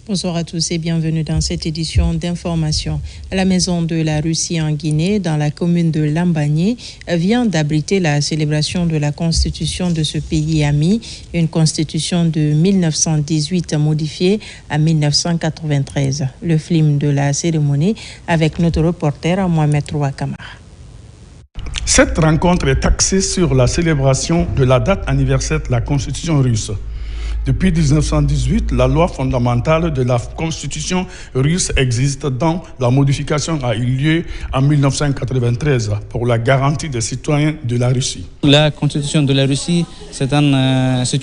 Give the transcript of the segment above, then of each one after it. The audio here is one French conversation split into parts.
Bonsoir à tous et bienvenue dans cette édition d'information. La Maison de la Russie en Guinée, dans la commune de Lambagné, vient d'abriter la célébration de la constitution de ce pays ami, une constitution de 1918 modifiée en 1993. Le film de la cérémonie avec notre reporter Mohamed Rouakamara. Cette rencontre est axée sur la célébration de la date anniversaire de la constitution russe. Depuis 1918, la loi fondamentale de la Constitution russe existe, dont la modification a eu lieu en 1993 pour la garantie des citoyens de la Russie. La Constitution de la Russie, c'est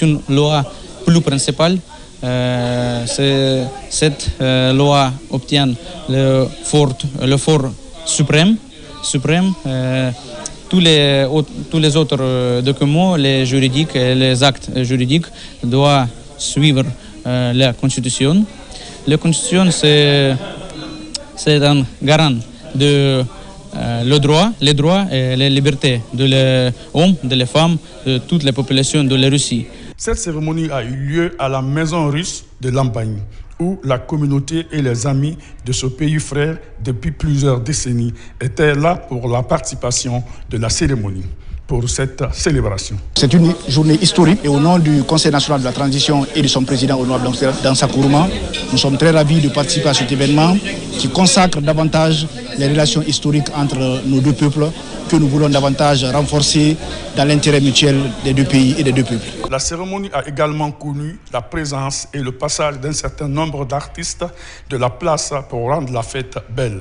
une loi plus principale. Cette loi obtient le fort suprême. Tous les autres documents, les juridiques et les actes juridiques doivent suivre la Constitution. La Constitution, c'est un garant de les droits et les libertés de l'homme, de les femmes, de toute la population de la Russie. Cette cérémonie a eu lieu à la maison russe de Lambagné, où la communauté et les amis de ce pays frère depuis plusieurs décennies étaient là pour la participation de la cérémonie, pour cette célébration. C'est une journée historique et au nom du Conseil national de la transition et de son président honorable Dansa Kourouma, nous sommes très ravis de participer à cet événement qui consacre davantage les relations historiques entre nos deux peuples que nous voulons davantage renforcer dans l'intérêt mutuel des deux pays et des deux peuples. La cérémonie a également connu la présence et le passage d'un certain nombre d'artistes de la place pour rendre la fête belle.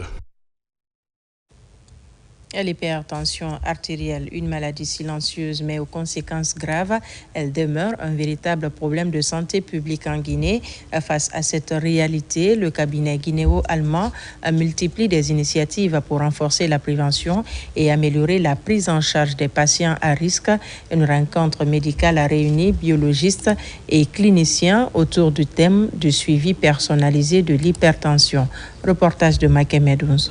L'hypertension artérielle, une maladie silencieuse mais aux conséquences graves, elle demeure un véritable problème de santé publique en Guinée. Face à cette réalité, le cabinet guinéo-allemand multiplie des initiatives pour renforcer la prévention et améliorer la prise en charge des patients à risque. Une rencontre médicale a réuni biologistes et cliniciens autour du thème du suivi personnalisé de l'hypertension. Reportage de Makemed Unzo.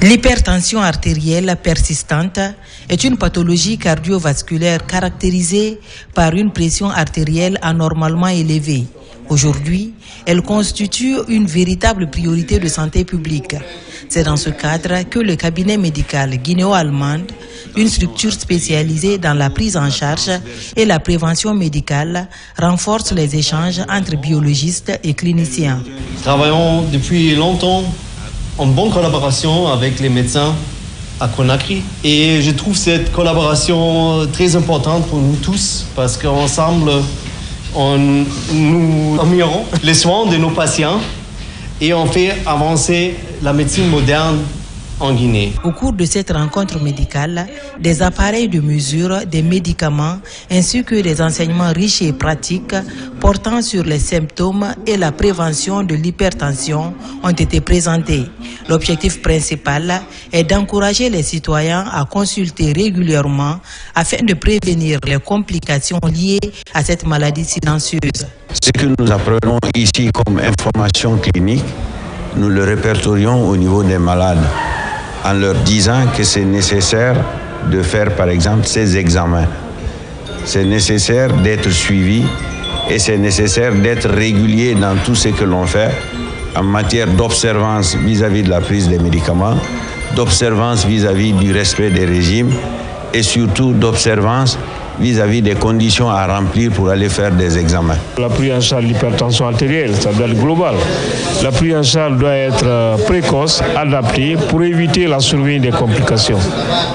L'hypertension artérielle persistante est une pathologie cardiovasculaire caractérisée par une pression artérielle anormalement élevée. Aujourd'hui, elle constitue une véritable priorité de santé publique. C'est dans ce cadre que le cabinet médical guinéo-allemand, une structure spécialisée dans la prise en charge et la prévention médicale, renforce les échanges entre biologistes et cliniciens. Nous travaillons depuis longtemps en bonne collaboration avec les médecins à Conakry. Et je trouve cette collaboration très importante pour nous tous parce qu'ensemble, nous améliorons les soins de nos patients et on fait avancer la médecine moderne en Guinée. Au cours de cette rencontre médicale, des appareils de mesure, des médicaments, ainsi que des enseignements riches et pratiques portant sur les symptômes et la prévention de l'hypertension ont été présentés. L'objectif principal est d'encourager les citoyens à consulter régulièrement afin de prévenir les complications liées à cette maladie silencieuse. Ce que nous apprenons ici comme information clinique, nous le répertorions au niveau des malades, en leur disant que c'est nécessaire de faire par exemple ces examens. C'est nécessaire d'être suivi et c'est nécessaire d'être régulier dans tout ce que l'on fait en matière d'observance vis-à-vis de la prise des médicaments, d'observance vis-à-vis du respect des régimes et surtout d'observance vis-à-vis des conditions à remplir pour aller faire des examens. La prise en charge de l'hypertension artérielle, ça doit être global. La prise en charge doit être précoce, adaptée pour éviter la survenue des complications.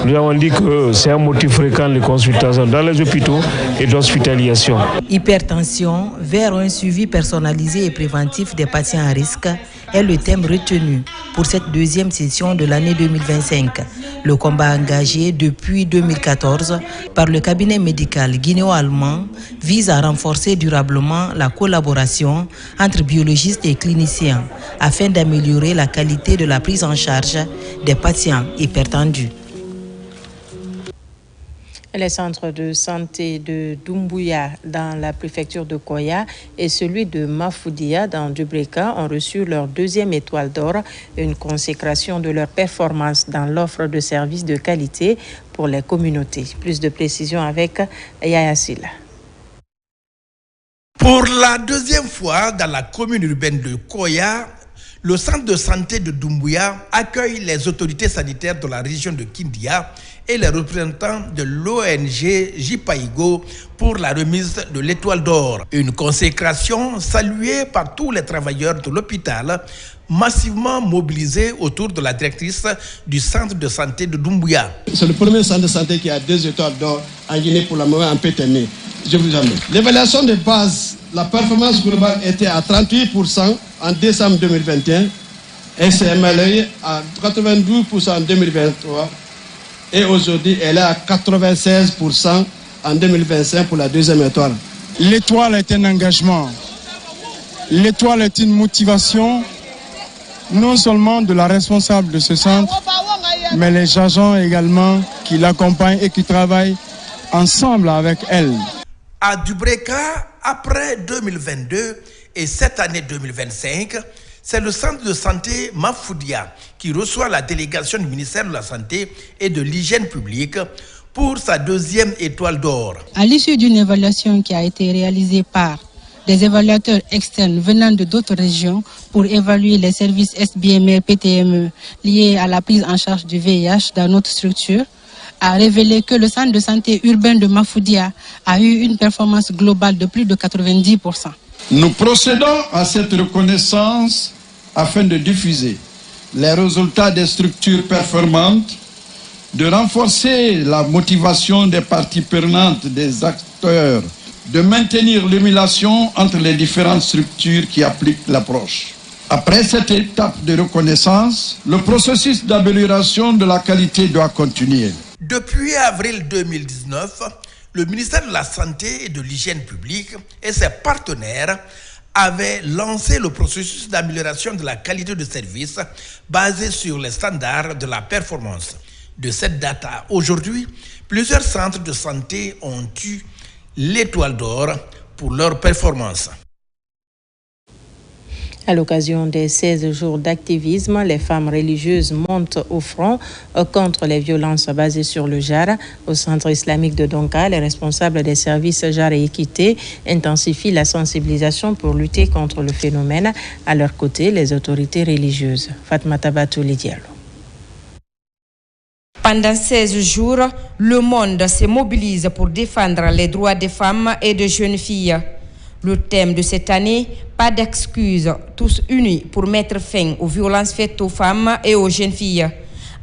Nous avons dit que c'est un motif fréquent de consultation dans les hôpitaux et d'hospitalisation. Hypertension vers un suivi personnalisé et préventif des patients à risque est le thème retenu pour cette deuxième session de l'année 2025. Le combat engagé depuis 2014 par le cabinet médical guinéo-allemand vise à renforcer durablement la collaboration entre biologistes et cliniciens afin d'améliorer la qualité de la prise en charge des patients hypertendus. Les centres de santé de Doumbouya dans la préfecture de Koya et celui de Mafoudia dans Dubreka ont reçu leur deuxième étoile d'or, une consécration de leur performance dans l'offre de services de qualité pour les communautés. Plus de précisions avec Yaya Silla. Pour la deuxième fois dans la commune urbaine de Koya, le centre de santé de Doumbouya accueille les autorités sanitaires de la région de Kindia et les représentants de l'ONG Jipaigo pour la remise de l'étoile d'or. Une consécration saluée par tous les travailleurs de l'hôpital, massivement mobilisés autour de la directrice du centre de santé de Doumbouya. C'est le premier centre de santé qui a 2 étoiles d'or en Guinée pour le moment en PTN. Je vous amène. L'évaluation de base, la performance globale était à 38% en décembre 2021 et s'est améliorée à 92% en 2023 et aujourd'hui elle est à 96% en 2025 pour la deuxième étoile. L'étoile est un engagement, l'étoile est une motivation non seulement de la responsable de ce centre, mais les agents également qui l'accompagnent et qui travaillent ensemble avec elle. À Dubreka, après 2022 et cette année 2025, c'est le centre de santé Mafoudia qui reçoit la délégation du ministère de la Santé et de l'Hygiène publique pour sa deuxième étoile d'or. À l'issue d'une évaluation qui a été réalisée par des évaluateurs externes venant de d'autres régions pour évaluer les services SBMR-PTME liés à la prise en charge du VIH dans notre structure, a révélé que le centre de santé urbain de Mafoudia a eu une performance globale de plus de 90%. Nous procédons à cette reconnaissance afin de diffuser les résultats des structures performantes, de renforcer la motivation des parties prenantes des acteurs, de maintenir l'émulation entre les différentes structures qui appliquent l'approche. Après cette étape de reconnaissance, le processus d'amélioration de la qualité doit continuer. Depuis avril 2019, le ministère de la Santé et de l'Hygiène publique et ses partenaires avaient lancé le processus d'amélioration de la qualité de service basé sur les standards de la performance. De cette date à aujourd'hui, plusieurs centres de santé ont eu l'étoile d'or pour leur performance. À l'occasion des 16 jours d'activisme, les femmes religieuses montent au front contre les violences basées sur le genre. Au centre islamique de Donka, les responsables des services genre et équité intensifient la sensibilisation pour lutter contre le phénomène. À leur côté, les autorités religieuses. Fatmata Batouli Diallo. Pendant 16 jours, le monde se mobilise pour défendre les droits des femmes et des jeunes filles. Le thème de cette année, pas d'excuses, tous unis pour mettre fin aux violences faites aux femmes et aux jeunes filles.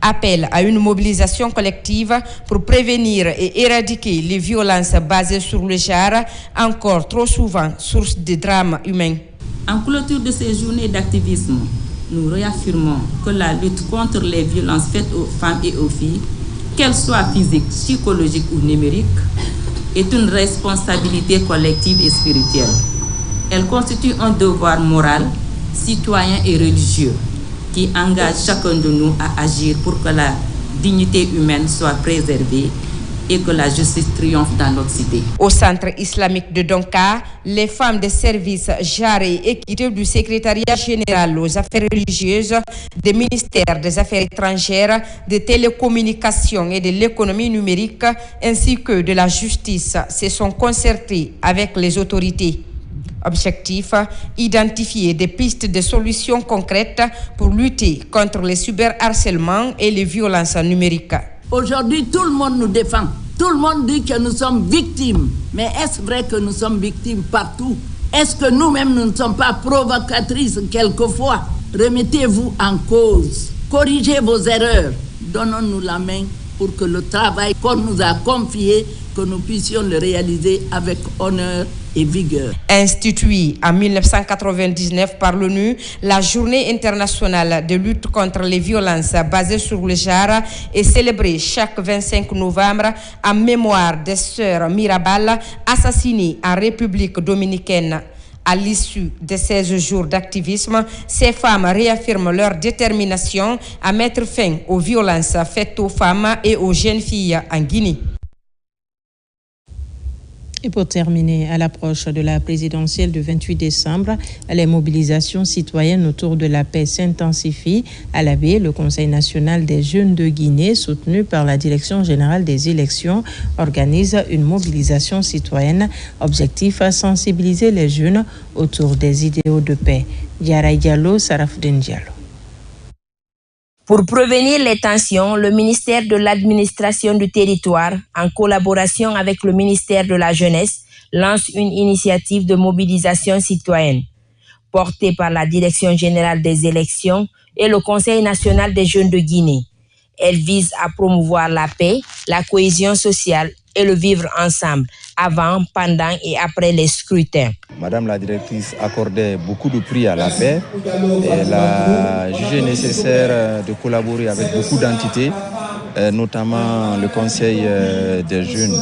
Appel à une mobilisation collective pour prévenir et éradiquer les violences basées sur le genre, encore trop souvent source de drames humains. En clôture de ces journées d'activisme, nous réaffirmons que la lutte contre les violences faites aux femmes et aux filles, qu'elles soient physiques, psychologiques ou numériques, est une responsabilité collective et spirituelle. Elle constitue un devoir moral, citoyen et religieux qui engage chacun de nous à agir pour que la dignité humaine soit préservée et que la justice triomphe dans notre cité. Au centre islamique de Donka, les femmes des services genre et équité du secrétariat général aux affaires religieuses, des ministères des affaires étrangères, des télécommunications et de l'économie numérique, ainsi que de la justice, se sont concertées avec les autorités. Objectif, identifier des pistes de solutions concrètes pour lutter contre les cyberharcèlements et les violences numériques. Aujourd'hui, tout le monde nous défend. Tout le monde dit que nous sommes victimes. Mais est-ce vrai que nous sommes victimes partout? Est-ce que nous-mêmes, nous ne sommes pas provocatrices quelquefois? Remettez-vous en cause. Corrigez vos erreurs. Donnons-nous la main pour que le travail qu'on nous a confié, que nous puissions le réaliser avec honneur et vigueur. Instituée en 1999 par l'ONU, la Journée internationale de lutte contre les violences basées sur le genre est célébrée chaque 25 novembre en mémoire des sœurs Mirabal assassinées en République dominicaine. À l'issue de 16 jours d'activisme, ces femmes réaffirment leur détermination à mettre fin aux violences faites aux femmes et aux jeunes filles en Guinée. Et pour terminer, à l'approche de la présidentielle du 28 décembre, les mobilisations citoyennes autour de la paix s'intensifient. À la baie, le Conseil national des jeunes de Guinée, soutenu par la Direction générale des élections, organise une mobilisation citoyenne. Objectif à sensibiliser les jeunes autour des idéaux de paix. Diara Diallo, Sarafdin Diallo. Pour prévenir les tensions, le ministère de l'administration du territoire, en collaboration avec le ministère de la jeunesse, lance une initiative de mobilisation citoyenne. Portée par la Direction générale des élections et le Conseil national des jeunes de Guinée. Elle vise à promouvoir la paix, la cohésion sociale et le vivre ensemble, avant, pendant et après les scrutins. Madame la directrice accordait beaucoup de prix à la paix. Elle a jugé nécessaire de collaborer avec beaucoup d'entités, notamment le Conseil des jeunes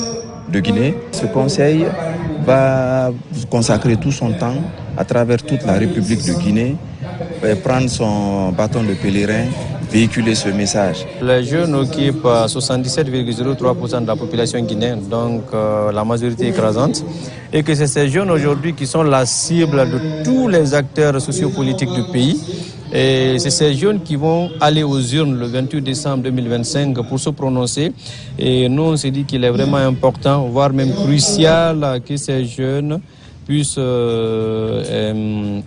de Guinée. Ce conseil va consacrer tout son temps à travers toute la République de Guinée, prendre son bâton de pèlerin, véhiculer ce message. Les jeunes occupent 77,03% de la population guinéenne, donc la majorité écrasante, et que c'est ces jeunes aujourd'hui qui sont la cible de tous les acteurs sociopolitiques du pays. Et c'est ces jeunes qui vont aller aux urnes le 28 décembre 2025 pour se prononcer. Et nous, on s'est dit qu'il est vraiment important, voire même crucial, que ces jeunes puissent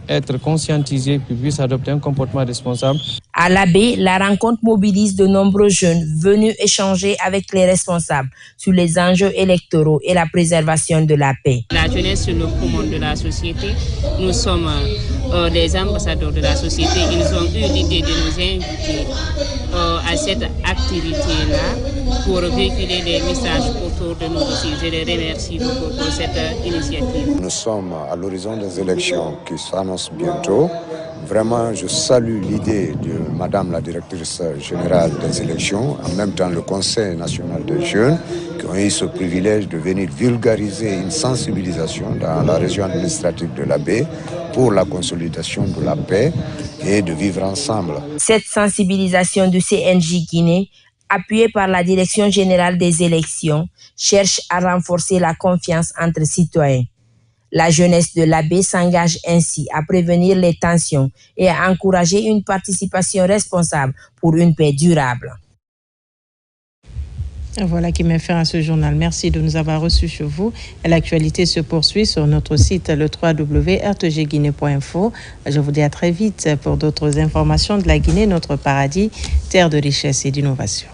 être conscientisés, puis puissent adopter un comportement responsable. À la baie, la rencontre mobilise de nombreux jeunes venus échanger avec les responsables sur les enjeux électoraux et la préservation de la paix. La jeunesse, c'est le poumon de la société. Nous sommes des ambassadeurs de la société. Ils ont eu l'idée de nous inviter à cette activité-là pour véhiculer des messages autour de nous aussi. Je les remercie beaucoup pour cette initiative. Nous sommes à l'horizon des élections qui s'annoncent bientôt. Vraiment, je salue l'idée de Madame la directrice générale des élections, en même temps le Conseil national des jeunes, qui ont eu ce privilège de venir vulgariser une sensibilisation dans la région administrative de la baie pour la consolidation de la paix et de vivre ensemble. Cette sensibilisation du CNJ Guinée, appuyée par la Direction générale des élections, cherche à renforcer la confiance entre citoyens. La jeunesse de la baie s'engage ainsi à prévenir les tensions et à encourager une participation responsable pour une paix durable. Voilà qui met fin à ce journal. Merci de nous avoir reçus chez vous. L'actualité se poursuit sur notre site le www.rtgguinée.info. Je vous dis à très vite pour d'autres informations de la Guinée, notre paradis, terre de richesse et d'innovation.